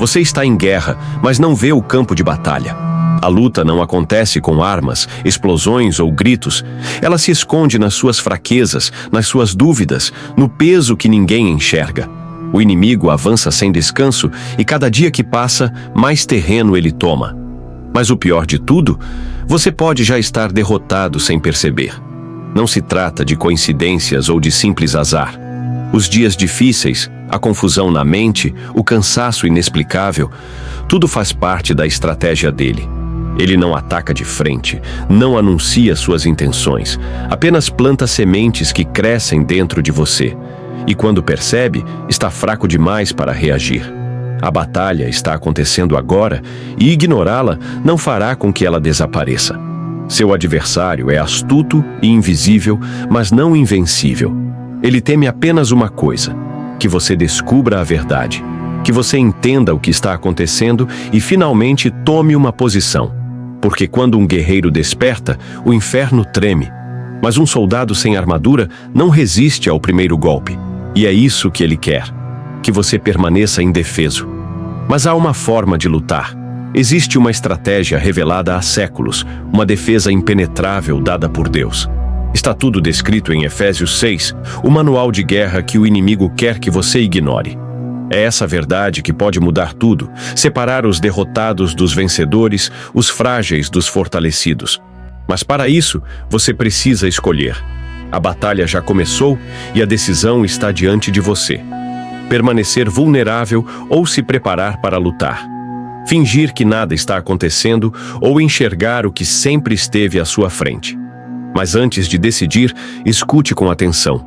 Você está em guerra, mas não vê o campo de batalha. A luta não acontece com armas, explosões ou gritos. Ela se esconde nas suas fraquezas, nas suas dúvidas, no peso que ninguém enxerga. O inimigo avança sem descanso e cada dia que passa, mais terreno ele toma. Mas o pior de tudo, você pode já estar derrotado sem perceber. Não se trata de coincidências ou de simples azar. Os dias difíceis, a confusão na mente, o cansaço inexplicável, tudo faz parte da estratégia dele. Ele não ataca de frente, não anuncia suas intenções, apenas planta sementes que crescem dentro de você. E quando percebe, está fraco demais para reagir. A batalha está acontecendo agora e ignorá-la não fará com que ela desapareça. Seu adversário é astuto e invisível, mas não invencível. Ele teme apenas uma coisa: que você descubra a verdade, que você entenda o que está acontecendo e finalmente tome uma posição. Porque quando um guerreiro desperta, o inferno treme. Mas um soldado sem armadura não resiste ao primeiro golpe. E é isso que ele quer: que você permaneça indefeso. Mas há uma forma de lutar. Existe uma estratégia revelada há séculos, uma defesa impenetrável dada por Deus. Está tudo descrito em Efésios 6, o manual de guerra que o inimigo quer que você ignore. É essa verdade que pode mudar tudo, separar os derrotados dos vencedores, os frágeis dos fortalecidos. Mas para isso, você precisa escolher. A batalha já começou e a decisão está diante de você. Permanecer vulnerável ou se preparar para lutar. Fingir que nada está acontecendo ou enxergar o que sempre esteve à sua frente. Mas antes de decidir, escute com atenção.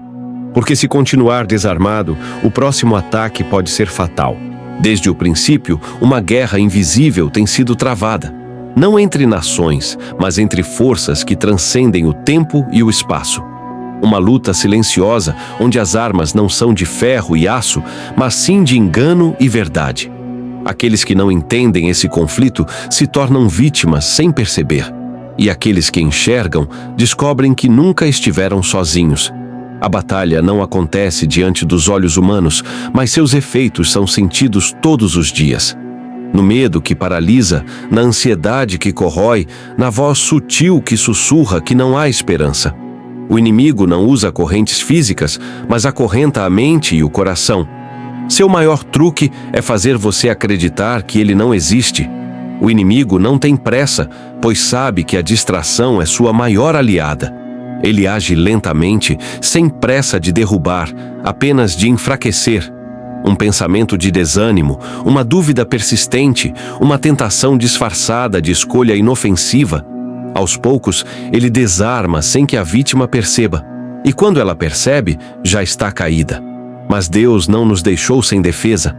Porque se continuar desarmado, o próximo ataque pode ser fatal. Desde o princípio, uma guerra invisível tem sido travada. Não entre nações, mas entre forças que transcendem o tempo e o espaço. Uma luta silenciosa, onde as armas não são de ferro e aço, mas sim de engano e verdade. Aqueles que não entendem esse conflito se tornam vítimas sem perceber. E aqueles que enxergam descobrem que nunca estiveram sozinhos. A batalha não acontece diante dos olhos humanos, mas seus efeitos são sentidos todos os dias. No medo que paralisa, na ansiedade que corrói, na voz sutil que sussurra que não há esperança. O inimigo não usa correntes físicas, mas acorrenta a mente e o coração. Seu maior truque é fazer você acreditar que ele não existe. O inimigo não tem pressa, pois sabe que a distração é sua maior aliada. Ele age lentamente, sem pressa de derrubar, apenas de enfraquecer. Um pensamento de desânimo, uma dúvida persistente, uma tentação disfarçada de escolha inofensiva. Aos poucos, ele desarma sem que a vítima perceba. E quando ela percebe, já está caída. Mas Deus não nos deixou sem defesa.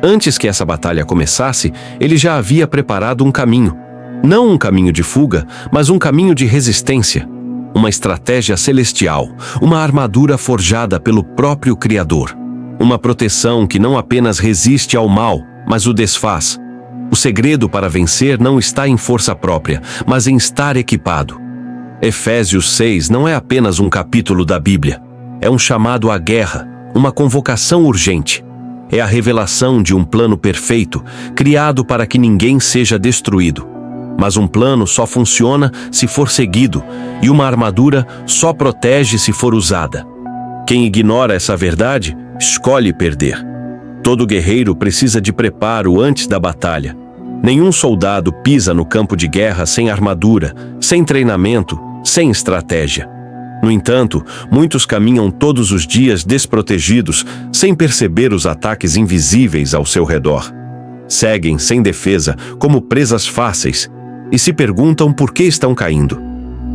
Antes que essa batalha começasse, ele já havia preparado um caminho. Não um caminho de fuga, mas um caminho de resistência. Uma estratégia celestial, uma armadura forjada pelo próprio Criador. Uma proteção que não apenas resiste ao mal, mas o desfaz. O segredo para vencer não está em força própria, mas em estar equipado. Efésios 6 não é apenas um capítulo da Bíblia. É um chamado à guerra, uma convocação urgente. É a revelação de um plano perfeito, criado para que ninguém seja destruído. Mas um plano só funciona se for seguido, e uma armadura só protege se for usada. Quem ignora essa verdade, escolhe perder. Todo guerreiro precisa de preparo antes da batalha. Nenhum soldado pisa no campo de guerra sem armadura, sem treinamento, sem estratégia. No entanto, muitos caminham todos os dias desprotegidos, sem perceber os ataques invisíveis ao seu redor. Seguem sem defesa, como presas fáceis, e se perguntam por que estão caindo.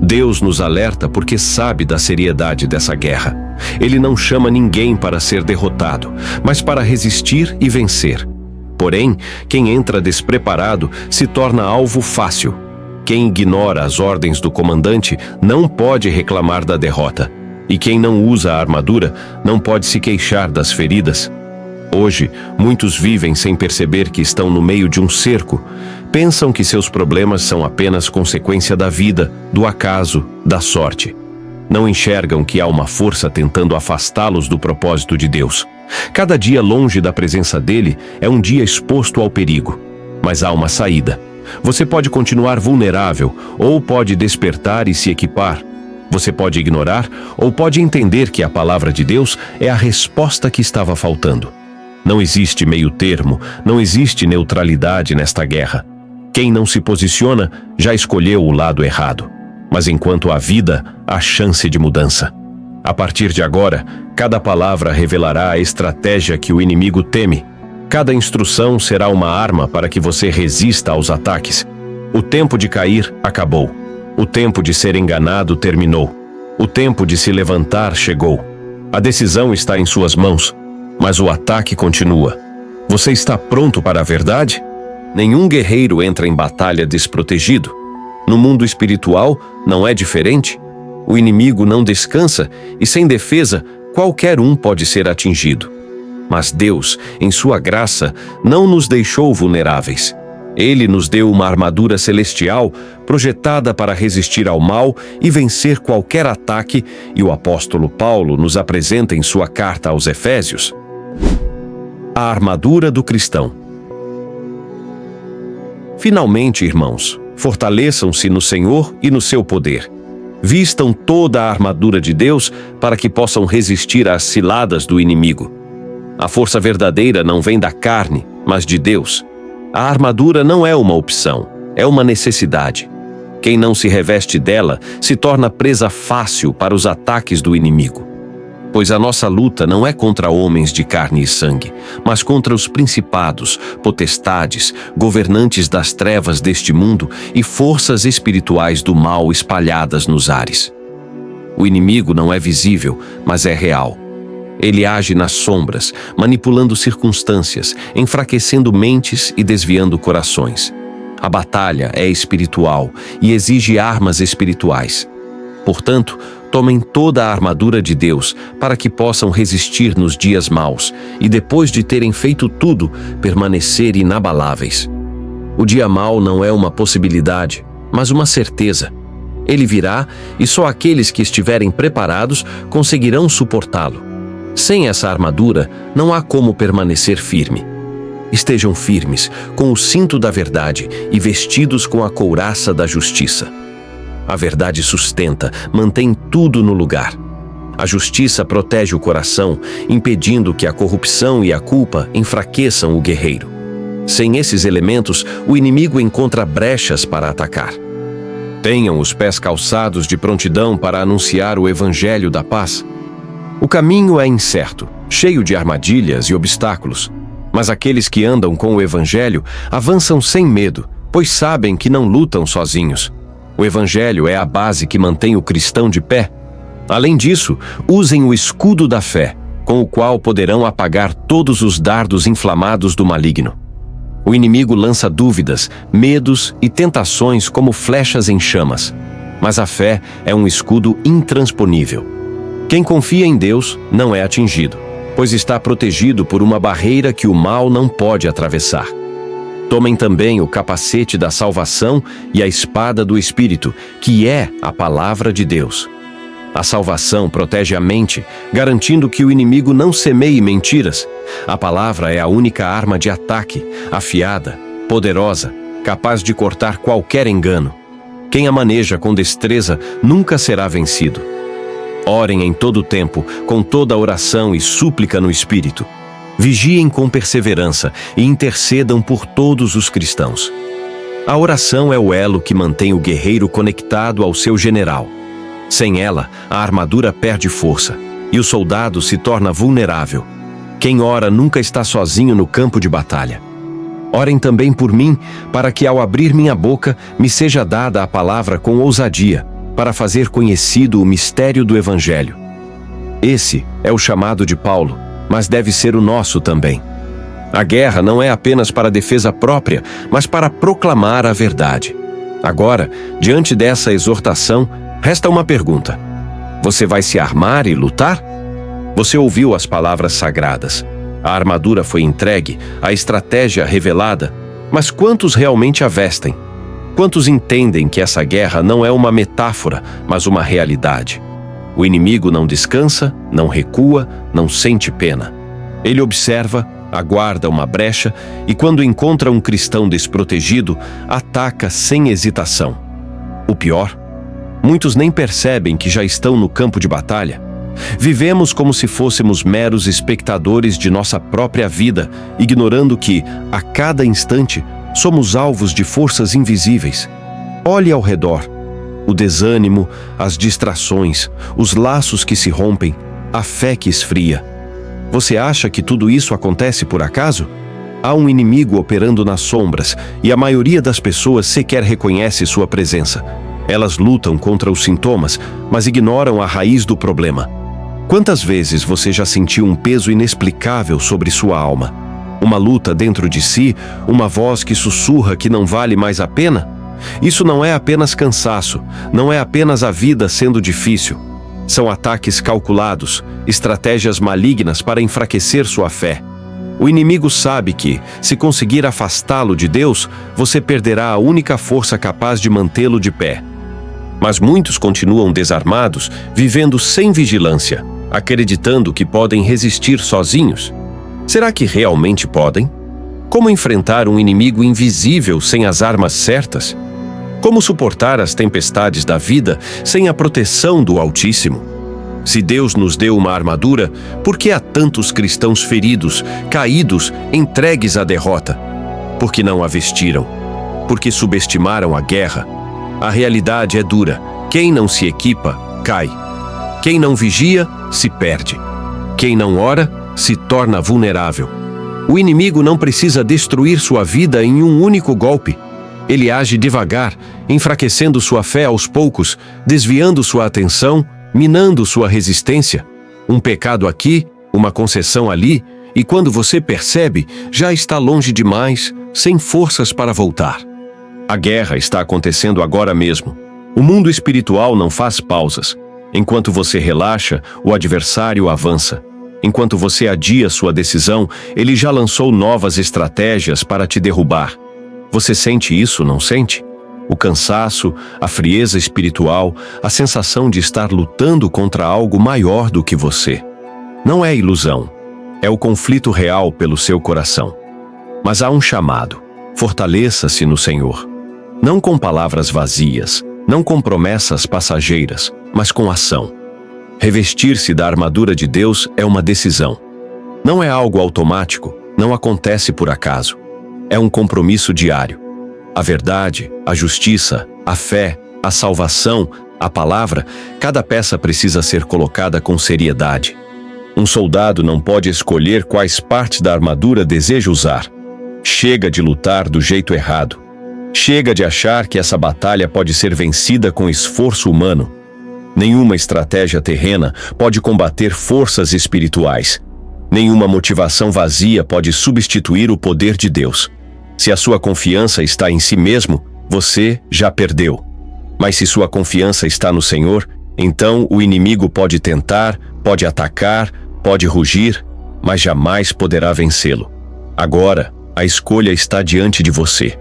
Deus nos alerta porque sabe da seriedade dessa guerra. Ele não chama ninguém para ser derrotado, mas para resistir e vencer. Porém, quem entra despreparado se torna alvo fácil. Quem ignora as ordens do comandante não pode reclamar da derrota. E quem não usa a armadura não pode se queixar das feridas. Hoje, muitos vivem sem perceber que estão no meio de um cerco. Pensam que seus problemas são apenas consequência da vida, do acaso, da sorte. Não enxergam que há uma força tentando afastá-los do propósito de Deus. Cada dia longe da presença dele é um dia exposto ao perigo. Mas há uma saída. Você pode continuar vulnerável, ou pode despertar e se equipar. Você pode ignorar, ou pode entender que a palavra de Deus é a resposta que estava faltando. Não existe meio termo, não existe neutralidade nesta guerra. Quem não se posiciona já escolheu o lado errado. Mas enquanto há vida, há chance de mudança. A partir de agora, cada palavra revelará a estratégia que o inimigo teme. Cada instrução será uma arma para que você resista aos ataques. O tempo de cair acabou. O tempo de ser enganado terminou. O tempo de se levantar chegou. A decisão está em suas mãos, mas o ataque continua. Você está pronto para a verdade? Nenhum guerreiro entra em batalha desprotegido. No mundo espiritual, não é diferente. O inimigo não descansa e, sem defesa, qualquer um pode ser atingido. Mas Deus, em sua graça, não nos deixou vulneráveis. Ele nos deu uma armadura celestial projetada para resistir ao mal e vencer qualquer ataque, e o apóstolo Paulo nos apresenta em sua carta aos Efésios a armadura do cristão. Finalmente, irmãos, fortaleçam-se no Senhor e no seu poder. Vistam toda a armadura de Deus para que possam resistir às ciladas do inimigo. A força verdadeira não vem da carne, mas de Deus. A armadura não é uma opção, é uma necessidade. Quem não se reveste dela se torna presa fácil para os ataques do inimigo. Pois a nossa luta não é contra homens de carne e sangue, mas contra os principados, potestades, governantes das trevas deste mundo e forças espirituais do mal espalhadas nos ares. O inimigo não é visível, mas é real. Ele age nas sombras, manipulando circunstâncias, enfraquecendo mentes e desviando corações. A batalha é espiritual e exige armas espirituais. Portanto, tomem toda a armadura de Deus para que possam resistir nos dias maus e, depois de terem feito tudo, permanecer inabaláveis. O dia mau não é uma possibilidade, mas uma certeza. Ele virá e só aqueles que estiverem preparados conseguirão suportá-lo. Sem essa armadura, não há como permanecer firme. Estejam firmes, com o cinto da verdade e vestidos com a couraça da justiça. A verdade sustenta, mantém tudo no lugar. A justiça protege o coração, impedindo que a corrupção e a culpa enfraqueçam o guerreiro. Sem esses elementos, o inimigo encontra brechas para atacar. Tenham os pés calçados de prontidão para anunciar o evangelho da paz. O caminho é incerto, cheio de armadilhas e obstáculos, mas aqueles que andam com o evangelho avançam sem medo, pois sabem que não lutam sozinhos. O evangelho é a base que mantém o cristão de pé. Além disso, usem o escudo da fé, com o qual poderão apagar todos os dardos inflamados do maligno. O inimigo lança dúvidas, medos e tentações como flechas em chamas, mas a fé é um escudo intransponível. Quem confia em Deus não é atingido, pois está protegido por uma barreira que o mal não pode atravessar. Tomem também o capacete da salvação e a espada do Espírito, que é a palavra de Deus. A salvação protege a mente, garantindo que o inimigo não semeie mentiras. A palavra é a única arma de ataque, afiada, poderosa, capaz de cortar qualquer engano. Quem a maneja com destreza nunca será vencido. Orem em todo o tempo, com toda oração e súplica no Espírito. Vigiem com perseverança e intercedam por todos os cristãos. A oração é o elo que mantém o guerreiro conectado ao seu general. Sem ela, a armadura perde força e o soldado se torna vulnerável. Quem ora nunca está sozinho no campo de batalha. Orem também por mim, para que ao abrir minha boca me seja dada a palavra com ousadia, para fazer conhecido o mistério do Evangelho. Esse é o chamado de Paulo, mas deve ser o nosso também. A guerra não é apenas para defesa própria, mas para proclamar a verdade. Agora, diante dessa exortação, resta uma pergunta. Você vai se armar e lutar? Você ouviu as palavras sagradas. A armadura foi entregue, a estratégia revelada, mas quantos realmente a vestem? Quantos entendem que essa guerra não é uma metáfora, mas uma realidade? O inimigo não descansa, não recua, não sente pena. Ele observa, aguarda uma brecha e, quando encontra um cristão desprotegido, ataca sem hesitação. O pior, muitos nem percebem que já estão no campo de batalha. Vivemos como se fôssemos meros espectadores de nossa própria vida, ignorando que, a cada instante, somos alvos de forças invisíveis. Olhe ao redor. O desânimo, as distrações, os laços que se rompem, a fé que esfria. Você acha que tudo isso acontece por acaso? Há um inimigo operando nas sombras e a maioria das pessoas sequer reconhece sua presença. Elas lutam contra os sintomas, mas ignoram a raiz do problema. Quantas vezes você já sentiu um peso inexplicável sobre sua alma? Uma luta dentro de si, uma voz que sussurra que não vale mais a pena? Isso não é apenas cansaço, não é apenas a vida sendo difícil. São ataques calculados, estratégias malignas para enfraquecer sua fé. O inimigo sabe que, se conseguir afastá-lo de Deus, você perderá a única força capaz de mantê-lo de pé. Mas muitos continuam desarmados, vivendo sem vigilância, acreditando que podem resistir sozinhos. Será que realmente podem? Como enfrentar um inimigo invisível sem as armas certas? Como suportar as tempestades da vida sem a proteção do Altíssimo? Se Deus nos deu uma armadura, por que há tantos cristãos feridos, caídos, entregues à derrota? Porque não a vestiram. Porque subestimaram a guerra. A realidade é dura. Quem não se equipa, cai. Quem não vigia, se perde. Quem não ora, se torna vulnerável. O inimigo não precisa destruir sua vida em um único golpe. Ele age devagar, enfraquecendo sua fé aos poucos, desviando sua atenção, minando sua resistência. Um pecado aqui, uma concessão ali, e quando você percebe, já está longe demais, sem forças para voltar. A guerra está acontecendo agora mesmo. O mundo espiritual não faz pausas. Enquanto você relaxa, o adversário avança. Enquanto você adia sua decisão, ele já lançou novas estratégias para te derrubar. Você sente isso, não sente? O cansaço, a frieza espiritual, a sensação de estar lutando contra algo maior do que você. Não é ilusão, é o conflito real pelo seu coração. Mas há um chamado: fortaleça-se no Senhor. Não com palavras vazias, não com promessas passageiras, mas com ação. Revestir-se da armadura de Deus é uma decisão. Não é algo automático, não acontece por acaso. É um compromisso diário. A verdade, a justiça, a fé, a salvação, a palavra, cada peça precisa ser colocada com seriedade. Um soldado não pode escolher quais partes da armadura deseja usar. Chega de lutar do jeito errado. Chega de achar que essa batalha pode ser vencida com esforço humano. Nenhuma estratégia terrena pode combater forças espirituais. Nenhuma motivação vazia pode substituir o poder de Deus. Se a sua confiança está em si mesmo, você já perdeu. Mas se sua confiança está no Senhor, então o inimigo pode tentar, pode atacar, pode rugir, mas jamais poderá vencê-lo. Agora, a escolha está diante de você.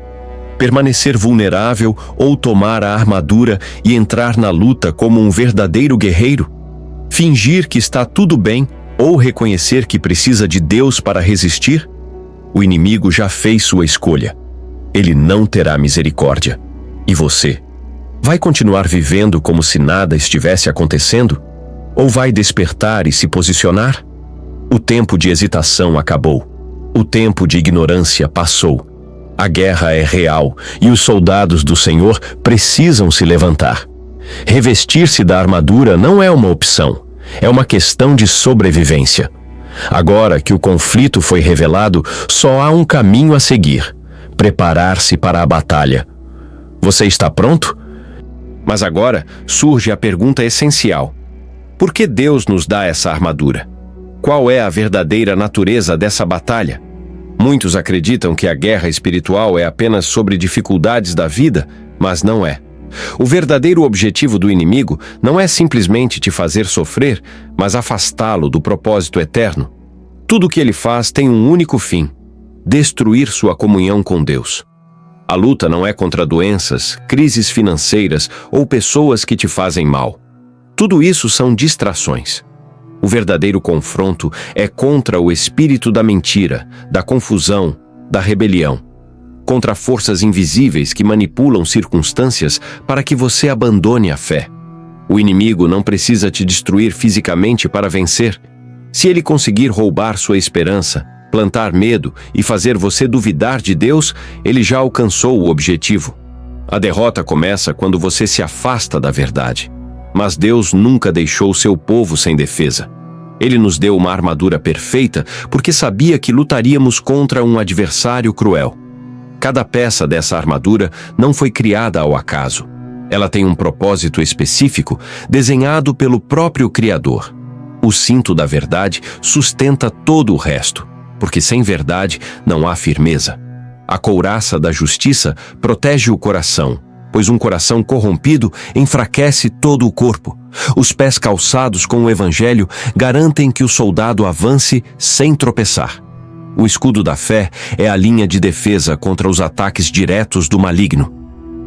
Permanecer vulnerável ou tomar a armadura e entrar na luta como um verdadeiro guerreiro? Fingir que está tudo bem ou reconhecer que precisa de Deus para resistir? O inimigo já fez sua escolha. Ele não terá misericórdia. E você? Vai continuar vivendo como se nada estivesse acontecendo? Ou vai despertar e se posicionar? O tempo de hesitação acabou. O tempo de ignorância passou. A guerra é real e os soldados do Senhor precisam se levantar. Revestir-se da armadura não é uma opção, é uma questão de sobrevivência. Agora que o conflito foi revelado, só há um caminho a seguir: preparar-se para a batalha. Você está pronto? Mas agora surge a pergunta essencial: por que Deus nos dá essa armadura? Qual é a verdadeira natureza dessa batalha? Muitos acreditam que a guerra espiritual é apenas sobre dificuldades da vida, mas não é. O verdadeiro objetivo do inimigo não é simplesmente te fazer sofrer, mas afastá-lo do propósito eterno. Tudo o que ele faz tem um único fim: destruir sua comunhão com Deus. A luta não é contra doenças, crises financeiras ou pessoas que te fazem mal. Tudo isso são distrações. O verdadeiro confronto é contra o espírito da mentira, da confusão, da rebelião. Contra forças invisíveis que manipulam circunstâncias para que você abandone a fé. O inimigo não precisa te destruir fisicamente para vencer. Se ele conseguir roubar sua esperança, plantar medo e fazer você duvidar de Deus, ele já alcançou o objetivo. A derrota começa quando você se afasta da verdade. Mas Deus nunca deixou seu povo sem defesa. Ele nos deu uma armadura perfeita porque sabia que lutaríamos contra um adversário cruel. Cada peça dessa armadura não foi criada ao acaso. Ela tem um propósito específico desenhado pelo próprio Criador. O cinto da verdade sustenta todo o resto, porque sem verdade não há firmeza. A couraça da justiça protege o coração, pois um coração corrompido enfraquece todo o corpo. Os pés calçados com o Evangelho garantem que o soldado avance sem tropeçar. O escudo da fé é a linha de defesa contra os ataques diretos do maligno.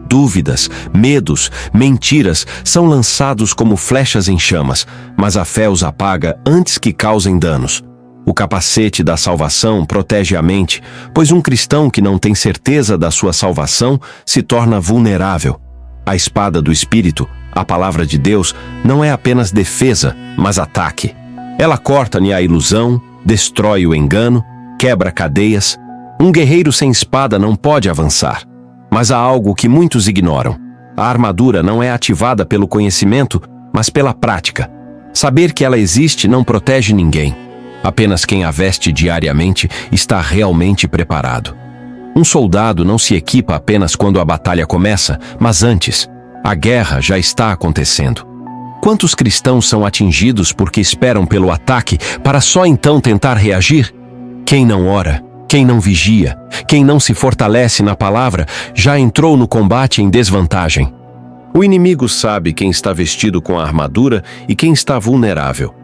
Dúvidas, medos, mentiras são lançados como flechas em chamas, mas a fé os apaga antes que causem danos. O capacete da salvação protege a mente, pois um cristão que não tem certeza da sua salvação se torna vulnerável. A espada do Espírito, a palavra de Deus, não é apenas defesa, mas ataque. Ela corta-lhe a ilusão, destrói o engano, quebra cadeias. Um guerreiro sem espada não pode avançar. Mas há algo que muitos ignoram. A armadura não é ativada pelo conhecimento, mas pela prática. Saber que ela existe não protege ninguém. Apenas quem a veste diariamente está realmente preparado. Um soldado não se equipa apenas quando a batalha começa, mas antes. A guerra já está acontecendo. Quantos cristãos são atingidos porque esperam pelo ataque para só então tentar reagir? Quem não ora, quem não vigia, quem não se fortalece na palavra, já entrou no combate em desvantagem. O inimigo sabe quem está vestido com a armadura e quem está vulnerável.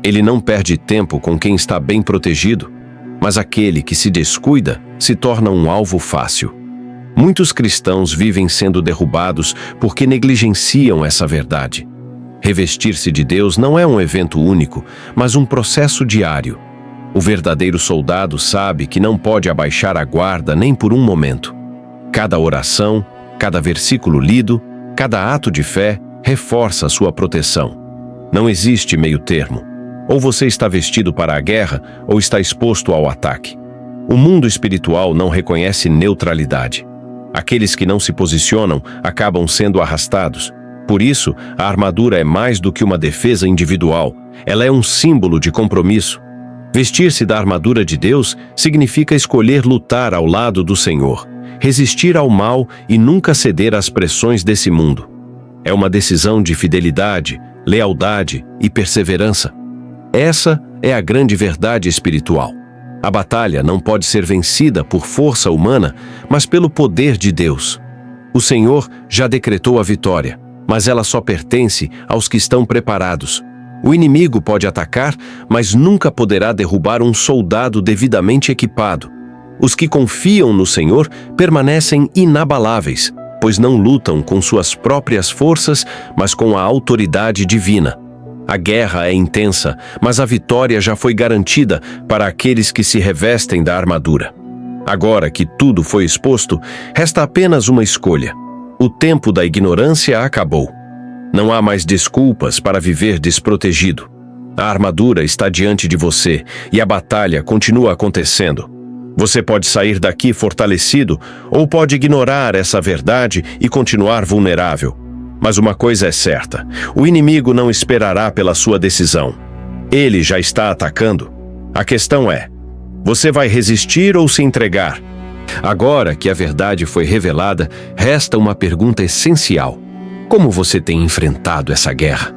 Ele não perde tempo com quem está bem protegido, mas aquele que se descuida se torna um alvo fácil. Muitos cristãos vivem sendo derrubados porque negligenciam essa verdade. Revestir-se de Deus não é um evento único, mas um processo diário. O verdadeiro soldado sabe que não pode abaixar a guarda nem por um momento. Cada oração, cada versículo lido, cada ato de fé reforça sua proteção. Não existe meio termo. Ou você está vestido para a guerra, ou está exposto ao ataque. O mundo espiritual não reconhece neutralidade. Aqueles que não se posicionam acabam sendo arrastados. Por isso, a armadura é mais do que uma defesa individual. Ela é um símbolo de compromisso. Vestir-se da armadura de Deus significa escolher lutar ao lado do Senhor, resistir ao mal e nunca ceder às pressões desse mundo. É uma decisão de fidelidade, lealdade e perseverança. Essa é a grande verdade espiritual. A batalha não pode ser vencida por força humana, mas pelo poder de Deus. O Senhor já decretou a vitória, mas ela só pertence aos que estão preparados. O inimigo pode atacar, mas nunca poderá derrubar um soldado devidamente equipado. Os que confiam no Senhor permanecem inabaláveis, pois não lutam com suas próprias forças, mas com a autoridade divina. A guerra é intensa, mas a vitória já foi garantida para aqueles que se revestem da armadura. Agora que tudo foi exposto, resta apenas uma escolha. O tempo da ignorância acabou. Não há mais desculpas para viver desprotegido. A armadura está diante de você e a batalha continua acontecendo. Você pode sair daqui fortalecido ou pode ignorar essa verdade e continuar vulnerável. Mas uma coisa é certa, o inimigo não esperará pela sua decisão. Ele já está atacando. A questão é, você vai resistir ou se entregar? Agora que a verdade foi revelada, resta uma pergunta essencial. Como você tem enfrentado essa guerra?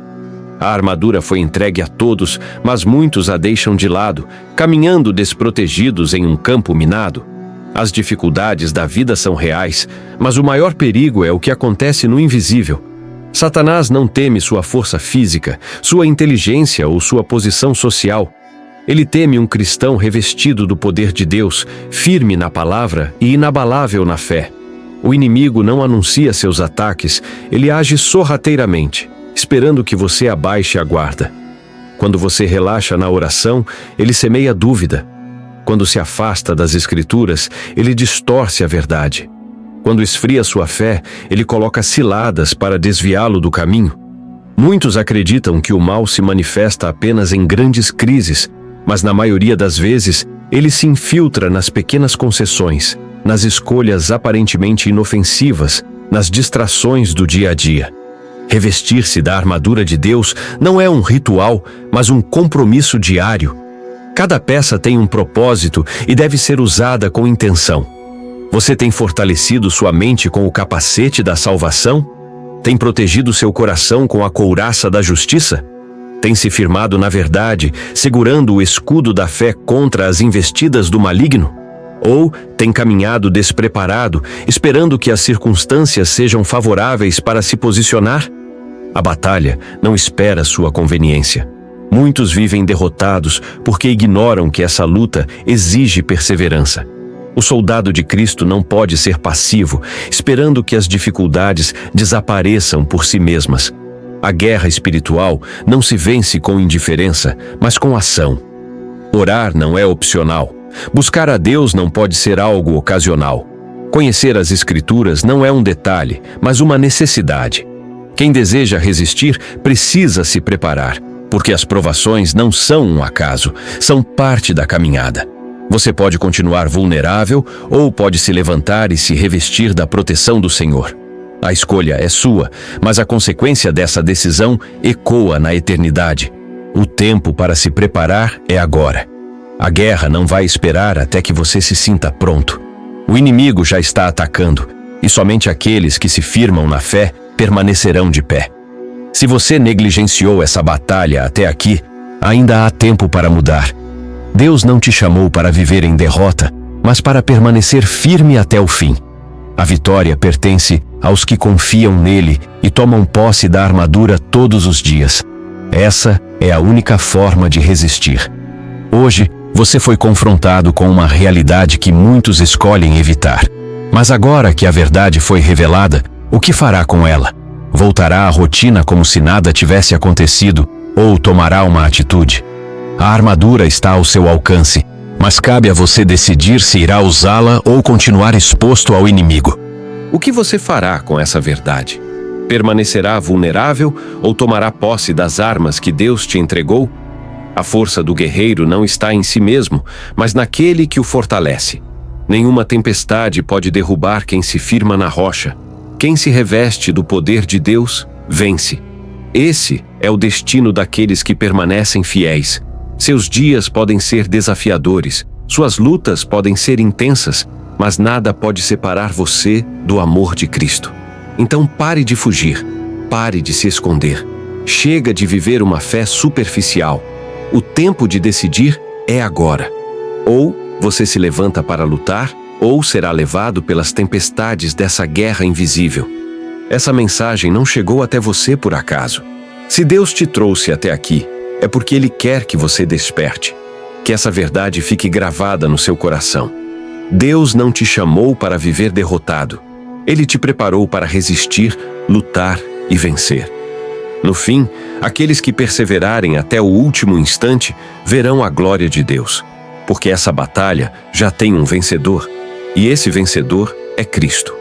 A armadura foi entregue a todos, mas muitos a deixam de lado, caminhando desprotegidos em um campo minado. As dificuldades da vida são reais, mas o maior perigo é o que acontece no invisível. Satanás não teme sua força física, sua inteligência ou sua posição social. Ele teme um cristão revestido do poder de Deus, firme na palavra e inabalável na fé. O inimigo não anuncia seus ataques, ele age sorrateiramente, esperando que você abaixe a guarda. Quando você relaxa na oração, ele semeia dúvida. Quando se afasta das Escrituras, ele distorce a verdade. Quando esfria sua fé, ele coloca ciladas para desviá-lo do caminho. Muitos acreditam que o mal se manifesta apenas em grandes crises, mas na maioria das vezes, ele se infiltra nas pequenas concessões, nas escolhas aparentemente inofensivas, nas distrações do dia a dia. Revestir-se da armadura de Deus não é um ritual, mas um compromisso diário. Cada peça tem um propósito e deve ser usada com intenção. Você tem fortalecido sua mente com o capacete da salvação? Tem protegido seu coração com a couraça da justiça? Tem se firmado na verdade, segurando o escudo da fé contra as investidas do maligno? Ou tem caminhado despreparado, esperando que as circunstâncias sejam favoráveis para se posicionar? A batalha não espera sua conveniência. Muitos vivem derrotados porque ignoram que essa luta exige perseverança. O soldado de Cristo não pode ser passivo, esperando que as dificuldades desapareçam por si mesmas. A guerra espiritual não se vence com indiferença, mas com ação. Orar não é opcional. Buscar a Deus não pode ser algo ocasional. Conhecer as Escrituras não é um detalhe, mas uma necessidade. Quem deseja resistir precisa se preparar, porque as provações não são um acaso, são parte da caminhada. Você pode continuar vulnerável ou pode se levantar e se revestir da proteção do Senhor. A escolha é sua, mas a consequência dessa decisão ecoa na eternidade. O tempo para se preparar é agora. A guerra não vai esperar até que você se sinta pronto. O inimigo já está atacando, e somente aqueles que se firmam na fé permanecerão de pé. Se você negligenciou essa batalha até aqui, ainda há tempo para mudar. Deus não te chamou para viver em derrota, mas para permanecer firme até o fim. A vitória pertence aos que confiam nele e tomam posse da armadura todos os dias. Essa é a única forma de resistir. Hoje, você foi confrontado com uma realidade que muitos escolhem evitar. Mas agora que a verdade foi revelada, o que fará com ela? Voltará à rotina como se nada tivesse acontecido ou tomará uma atitude? A armadura está ao seu alcance, mas cabe a você decidir se irá usá-la ou continuar exposto ao inimigo. O que você fará com essa verdade? Permanecerá vulnerável ou tomará posse das armas que Deus te entregou? A força do guerreiro não está em si mesmo, mas naquele que o fortalece. Nenhuma tempestade pode derrubar quem se firma na rocha. Quem se reveste do poder de Deus, vence. Esse é o destino daqueles que permanecem fiéis. Seus dias podem ser desafiadores, suas lutas podem ser intensas, mas nada pode separar você do amor de Cristo. Então pare de fugir, pare de se esconder. Chega de viver uma fé superficial. O tempo de decidir é agora. Ou você se levanta para lutar, ou será levado pelas tempestades dessa guerra invisível. Essa mensagem não chegou até você por acaso. Se Deus te trouxe até aqui, é porque Ele quer que você desperte, que essa verdade fique gravada no seu coração. Deus não te chamou para viver derrotado. Ele te preparou para resistir, lutar e vencer. No fim, aqueles que perseverarem até o último instante verão a glória de Deus, porque essa batalha já tem um vencedor, e esse vencedor é Cristo.